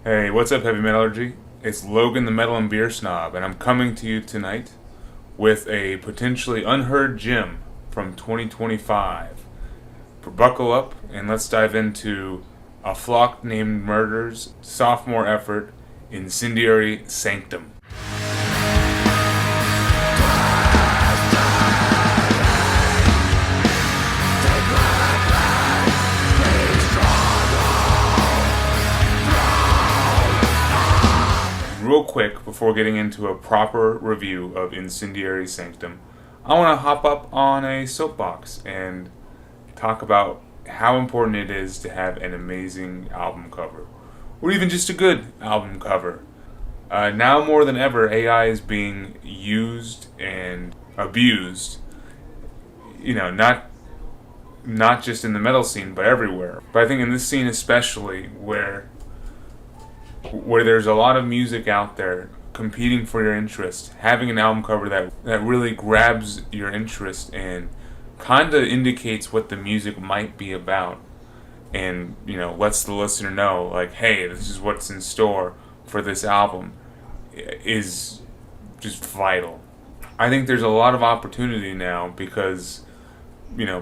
Hey, what's up, Heavy Metallurgy? It's Logan the Metal and Beer Snob, and I'm coming to you tonight with a potentially unheard gem from 2025. Buckle up and let's dive into A Flock Named Murder's sophomore effort, Incendiary Sanctum. Real quick, before getting into a proper review of Incendiary Sanctum, I want to hop up on a soapbox and talk about how important it is to have an amazing album cover, or even just a good album cover. Now more than ever, AI is being used and abused. Not just in the metal scene, but everywhere. But I think in this scene especially, where there's a lot of music out there competing for your interest, having an album cover that really grabs your interest and kind of indicates what the music might be about, and lets the listener know, like, hey, this is what's in store for this album, is just vital. I think there's a lot of opportunity now because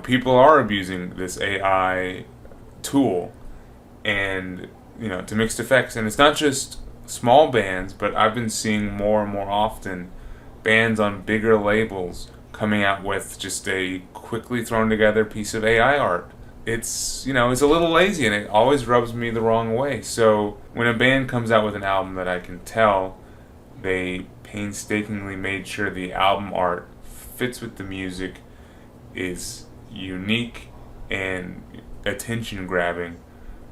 people are abusing this AI tool and to mixed effects, and it's not just small bands, but I've been seeing more and more often bands on bigger labels coming out with just a quickly thrown together piece of AI art. It's it's a little lazy, and it always rubs me the wrong way. So when a band comes out with an album that I can tell they painstakingly made sure the album art fits with the music, is unique and attention grabbing,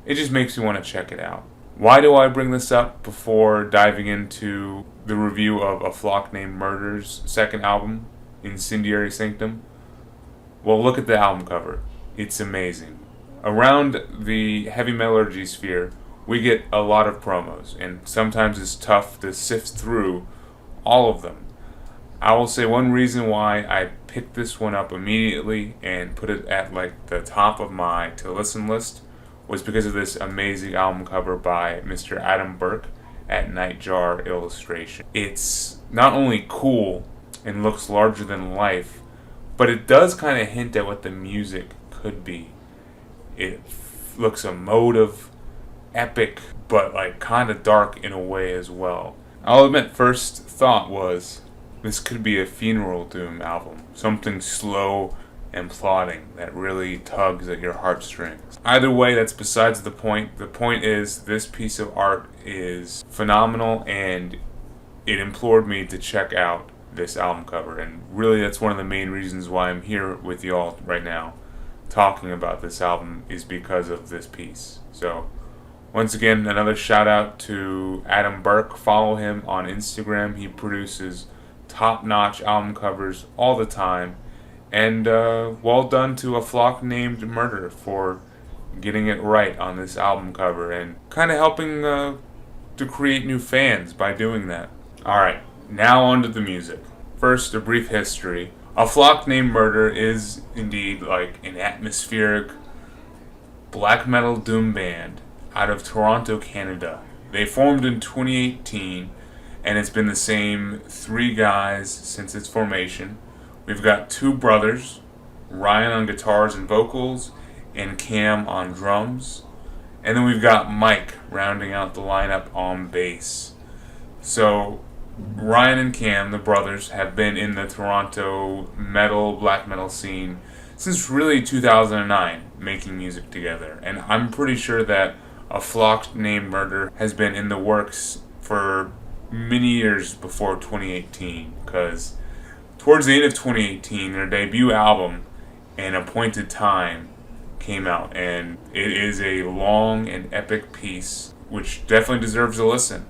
it just makes me want to check it out. Why do I bring this up before diving into the review of A Flock Named Murder's second album, Incendiary Sanctum? Well, look at the album cover. It's amazing. Around the Heavy Metallurgy sphere, we get a lot of promos, and sometimes it's tough to sift through all of them. I will say one reason why I picked this one up immediately and put it at the top of my to listen list was because of this amazing album cover by Mr. Adam Burke at Nightjar Illustration. It's not only cool and looks larger than life, but it does kind of hint at what the music could be. It looks emotive, epic, but kind of dark in a way as well. I'll admit, first thought was, this could be a funeral doom album, something slow and plodding that really tugs at your heartstrings. Either way, that's besides the point. The point is, this piece of art is phenomenal, and it implored me to check out this album cover, and really that's one of the main reasons why I'm here with y'all right now talking about this album, is because of this piece. So once again, another shout out to Adam Burke. Follow him on Instagram. He produces top-notch album covers all the time. And well done to A Flock Named Murder for getting it right on this album cover and kind of helping to create new fans by doing that. Alright, now on to the music. First, a brief history. A Flock Named Murder is indeed an atmospheric black metal doom band out of Toronto, Canada. They formed in 2018, and it's been the same three guys since its formation. We've got two brothers, Ryan on guitars and vocals, and Cam on drums. And then we've got Mike rounding out the lineup on bass. So Ryan and Cam, the brothers, have been in the Toronto black metal scene since really 2009, making music together. And I'm pretty sure that A Flock Named Murder has been in the works for many years before 2018, because towards the end of 2018, their debut album, An Appointed Time, came out, and it is a long and epic piece, which definitely deserves a listen.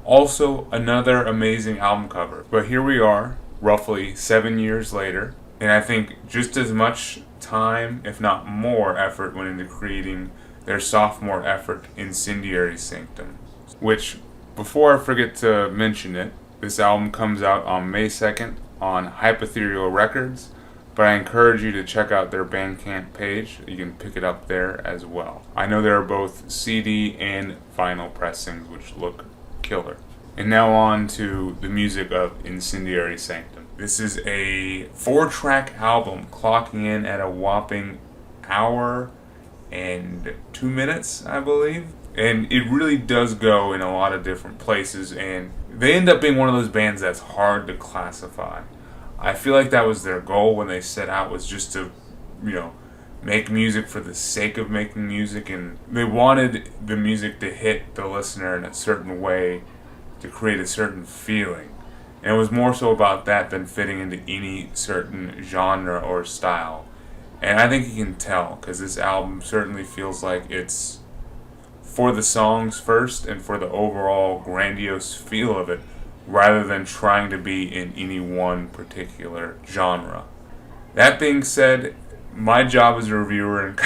Also, another amazing album cover. But here we are, roughly 7 years later, and I think just as much time, if not more, effort went into creating their sophomore effort, Incendiary Sanctum, which, before I forget to mention it, this album comes out on May 2nd on Hypotherial Records. but I encourage you to check out their Bandcamp page. You can pick it up there as well. I know there are both CD and vinyl pressings, which look killer. And now on to the music of Incendiary Sanctum. This is a 4-track album, clocking in at a whopping hour and 2 minutes, I believe. And it really does go in a lot of different places, and they end up being one of those bands that's hard to classify. I feel like that was their goal when they set out, was just to, make music for the sake of making music, and they wanted the music to hit the listener in a certain way to create a certain feeling. And it was more so about that than fitting into any certain genre or style. And I think you can tell, because this album certainly feels like it's for the songs first and for the overall grandiose feel of it, rather than trying to be in any one particular genre. That being said, my job as a reviewer, and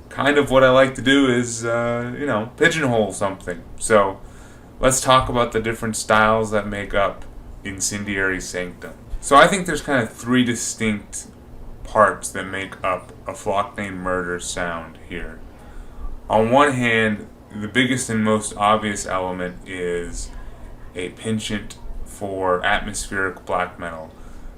kind of what I like to do, is, pigeonhole something. So let's talk about the different styles that make up Incendiary Sanctum. So I think there's kind of 3 distinct parts that make up a Flock Named Murder sound here. On one hand, the biggest and most obvious element is a penchant for atmospheric black metal,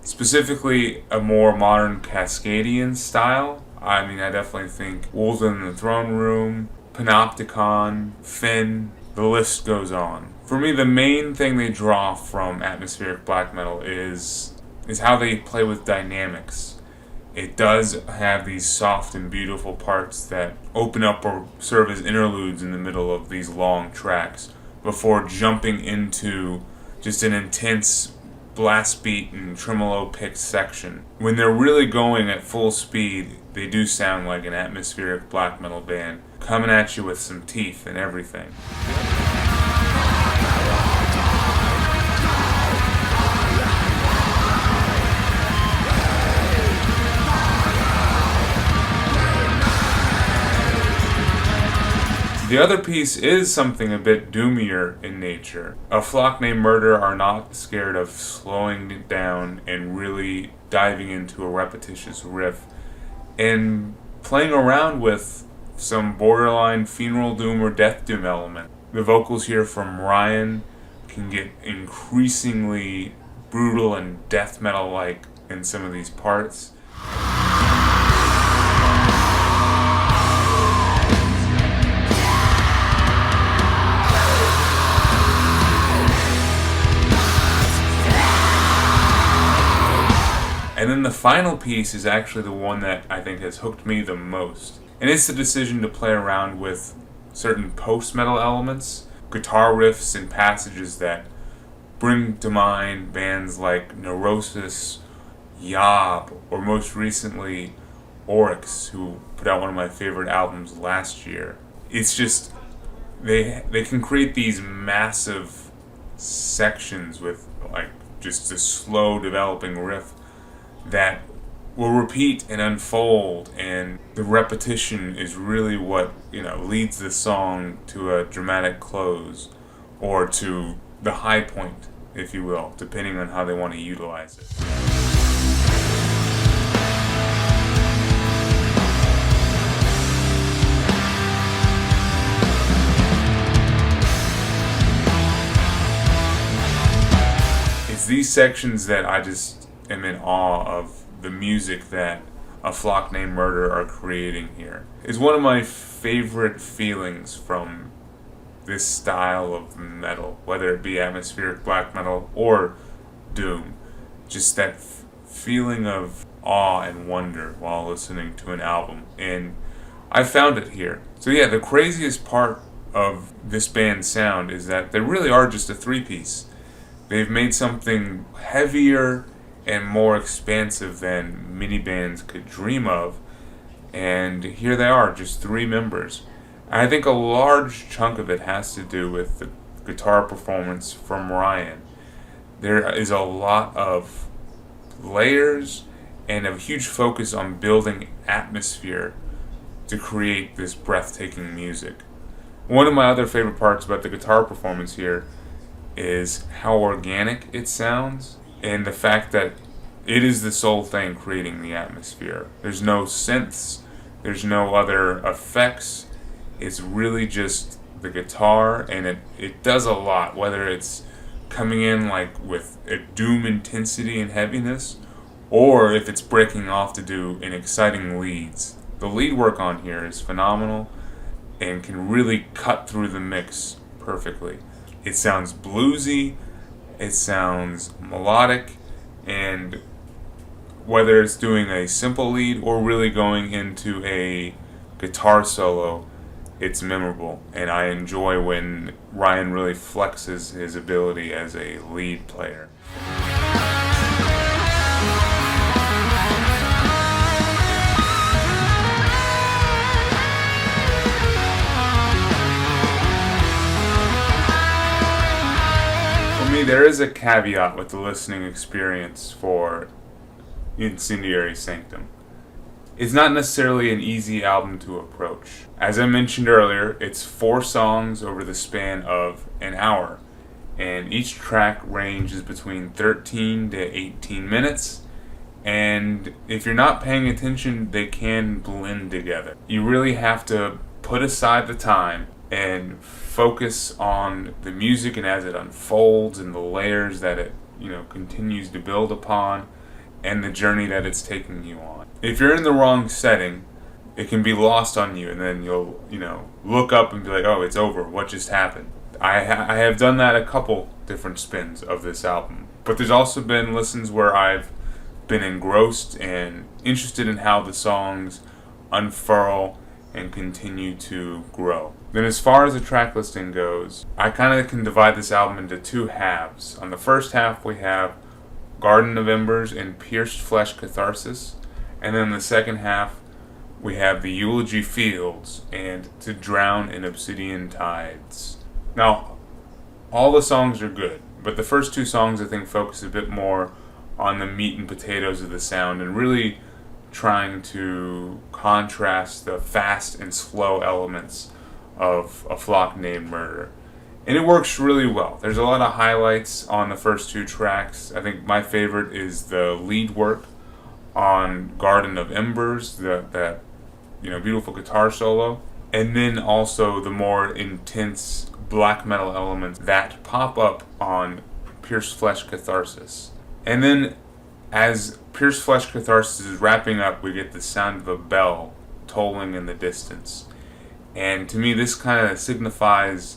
specifically a more modern Cascadian style. I mean, I definitely think Wolves in the Throne Room, Panopticon, Finn, the list goes on. For me, the main thing they draw from atmospheric black metal is how they play with dynamics. It does have these soft and beautiful parts that open up or serve as interludes in the middle of these long tracks before jumping into just an intense blast beat and tremolo picked section. When they're really going at full speed, they do sound like an atmospheric black metal band coming at you with some teeth and everything. The other piece is something a bit doomier in nature. A Flock Named Murder are not scared of slowing it down and really diving into a repetitious riff and playing around with some borderline funeral doom or death doom element. The vocals here from Ryan can get increasingly brutal and death metal-like in some of these parts. And then the final piece is actually the one that I think has hooked me the most. And it's the decision to play around with certain post-metal elements, guitar riffs and passages that bring to mind bands like Neurosis, Yob, or most recently Oryx, who put out one of my favorite albums last year. It's just, they can create these massive sections with just a slow developing riff that will repeat and unfold, and the repetition is really what leads the song to a dramatic close, or to the high point, if you will, depending on how they want to utilize it. It's these sections that I just am in awe of the music that A Flock Named Murder are creating here. It's one of my favorite feelings from this style of metal, whether it be atmospheric black metal or doom. Just that feeling of awe and wonder while listening to an album, and I found it here. So yeah, the craziest part of this band's sound is that they really are just a 3-piece. They've made something heavier and more expansive than many bands could dream of, and here they are, just 3 members. And I think a large chunk of it has to do with the guitar performance from Ryan. There is a lot of layers and a huge focus on building atmosphere to create this breathtaking music. One of my other favorite parts about the guitar performance here is how organic it sounds, and the fact that it is the sole thing creating the atmosphere. There's no synths, there's no other effects. It's really just the guitar, and it does a lot, whether it's coming in like with a doom intensity and heaviness, or if it's breaking off to do an exciting leads. The lead work on here is phenomenal and can really cut through the mix perfectly. It sounds bluesy, it sounds melodic, and whether it's doing a simple lead or really going into a guitar solo, it's memorable, and I enjoy when Ryan really flexes his ability as a lead player. For me, there is a caveat with the listening experience for Incendiary Sanctum. It's not necessarily an easy album to approach. As I mentioned earlier, it's 4 songs over the span of an hour, and each track ranges between 13 to 18 minutes, and if you're not paying attention, they can blend together. You really have to put aside the time and focus on the music and as it unfolds and the layers that it, continues to build upon, and the journey that it's taking you on. If you're in the wrong setting, it can be lost on you, and then you'll, look up and be like, oh, it's over, what just happened? I have done that a couple different spins of this album, but there's also been listens where I've been engrossed and interested in how the songs unfurl and continue to grow. Then as far as the track listing goes, I kind of can divide this album into 2 halves. On the first half we have Garden of Embers and Pierced Flesh Catharsis, and then the second half we have the Eulogy Fields and To Drown in Obsidian Tides. Now, all the songs are good, but the first 2 songs I think focus a bit more on the meat and potatoes of the sound and really trying to contrast the fast and slow elements of A Flock Named Murder. And it works really well. There's a lot of highlights on the first 2 tracks. I think my favorite is the lead work on Garden of Embers, that beautiful guitar solo, and then also the more intense black metal elements that pop up on Pierced Flesh Catharsis. And then as Pierced Flesh Catharsis is wrapping up, we get the sound of a bell tolling in the distance. And to me, this kind of signifies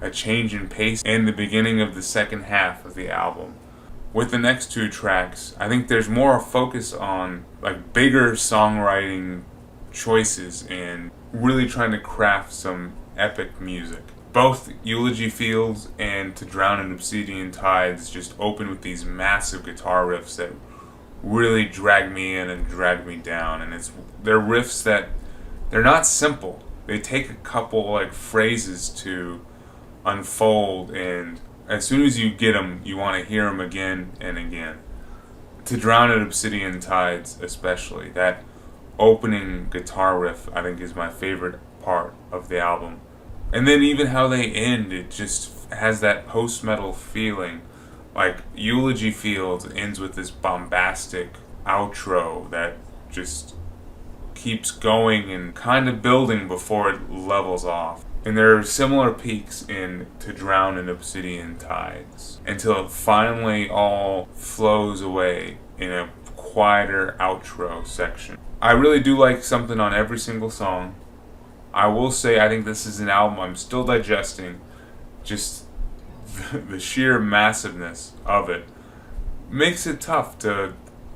a change in pace and the beginning of the second half of the album. With the next 2 tracks, I think there's more focus on bigger songwriting choices and really trying to craft some epic music. Both Eulogy Fields and To Drown in Obsidian Tides just open with these massive guitar riffs that really drag me in and drag me down, and they're riffs that they're not simple. They take a couple phrases to unfold, and as soon as you get them, you want to hear them again and again. To Drown in Obsidian Tides especially, that opening guitar riff I think is my favorite part of the album. And then even how they end, it just has that post-metal feeling. Like Eulogy Fields ends with this bombastic outro that just keeps going and kind of building before it levels off. And there are similar peaks in To Drown in Obsidian Tides until it finally all flows away in a quieter outro section. I really do like something on every single song. I will say I think this is an album I'm still digesting. Just the sheer massiveness of it makes it tough to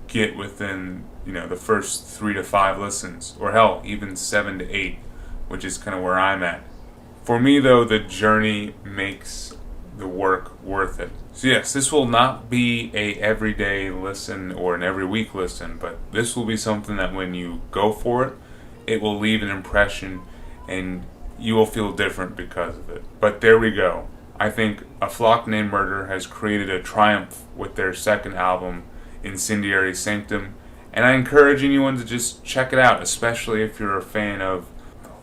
get within, the first 3 to 5 listens, or hell, even 7 to 8, which is kind of where I'm at. For me, though, the journey makes the work worth it. So yes, this will not be a everyday listen or an every week listen, but this will be something that when you go for it, it will leave an impression and you will feel different because of it. But there we go. I think A Flock Named Murder has created a triumph with their second album, Incendiary Sanctum, and I encourage anyone to just check it out, especially if you're a fan of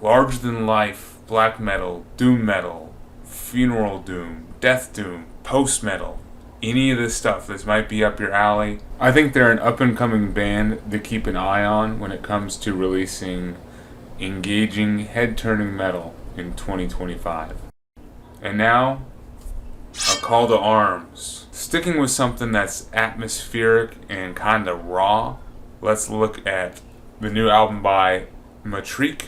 larger-than-life black metal, doom metal, funeral doom, death doom, post-metal. any of this stuff, this might be up your alley. I think they're an up-and-coming band to keep an eye on when it comes to releasing engaging, head-turning metal in 2025. And now, a call to arms. Sticking with something that's atmospheric and kinda raw, let's look at the new album by Matraque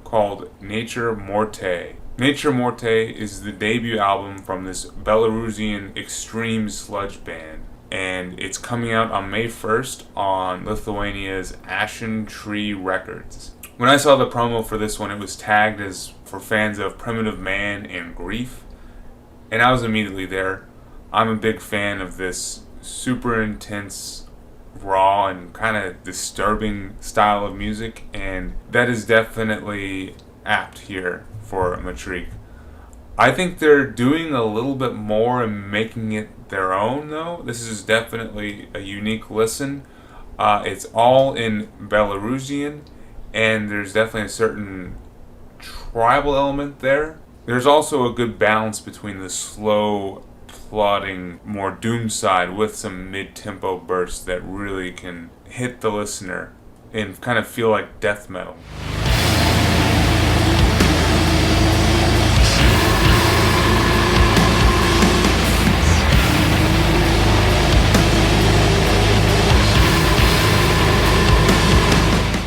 called Nature Morte. Nature Morte is the debut album from this Belarusian extreme sludge band, and it's coming out on May 1st on Lithuania's Ashen Tree Records. When I saw the promo for this one, it was tagged as for fans of Primitive Man and Grief, and I was immediately there. I'm a big fan of this super intense, raw, and kind of disturbing style of music, and that is definitely apt here for Matraque. I think they're doing a little bit more and making it their own, though. This is definitely a unique listen. It's all in Belarusian, and there's definitely a certain tribal element there. There's also a good balance between the slow, plodding, more doom side with some mid-tempo bursts that really can hit the listener and kind of feel like death metal.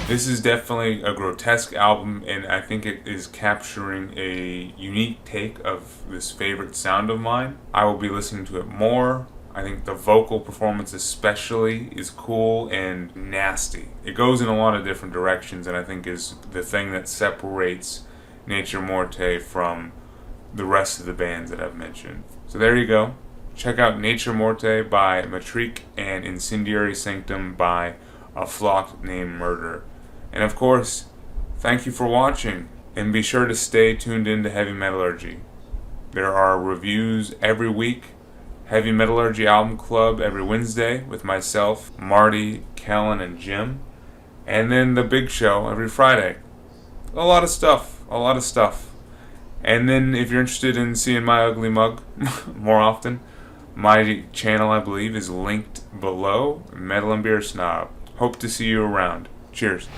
This is definitely a grotesque album, and I think it is capturing a unique take of this favorite sound of mine. I will be listening to it more. I think the vocal performance especially is cool and nasty. It goes in a lot of different directions, and I think is the thing that separates Nature Morte from the rest of the bands that I've mentioned. So there you go. Check out Nature Morte by Matraque and Incendiary Sanctum by a flock named Murder. And of course, thank you for watching, and be sure to stay tuned into Heavy Metallurgy. There are reviews every week, Heavy Metallurgy Album Club every Wednesday with myself, Marty, Kellen, and Jim, and then the big show every Friday. A lot of stuff. And then if you're interested in seeing my ugly mug more often, my channel, I believe, is linked below, Metal and Beer Snob. Hope to see you around. Cheers.